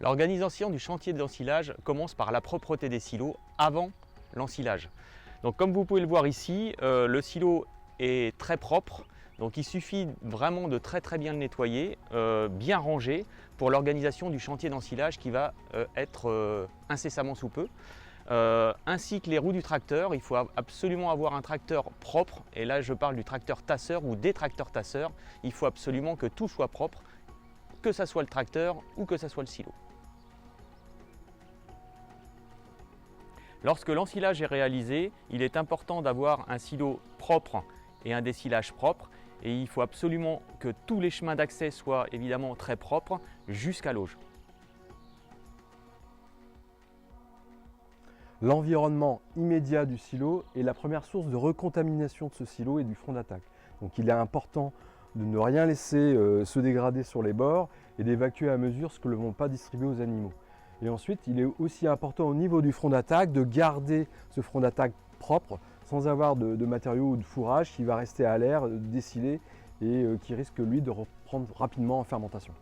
L'organisation du chantier d'ensilage commence par la propreté des silos avant l'ensilage. Donc comme vous pouvez le voir ici, le silo est très propre. Donc il suffit vraiment de très bien le nettoyer, bien ranger pour l'organisation du chantier d'ensilage qui va être incessamment sous peu. Ainsi que les roues du tracteur, il faut absolument avoir un tracteur propre. Et là je parle du tracteur tasseur ou des tracteurs tasseurs. Il faut absolument que tout soit propre, que ce soit le tracteur ou que ce soit le silo. Lorsque l'ensilage est réalisé, il est important d'avoir un silo propre et un dessilage propre. Et il faut absolument que tous les chemins d'accès soient évidemment très propres jusqu'à l'auge. L'environnement immédiat du silo est la première source de recontamination de ce silo et du front d'attaque. Donc il est important de ne rien laisser se dégrader sur les bords et d'évacuer à mesure ce que ne vont pas distribuer aux animaux. Et ensuite, il est aussi important au niveau du front d'attaque de garder ce front d'attaque propre sans avoir de matériaux ou de fourrage qui va rester à l'air, décilé et qui risque lui de reprendre rapidement en fermentation.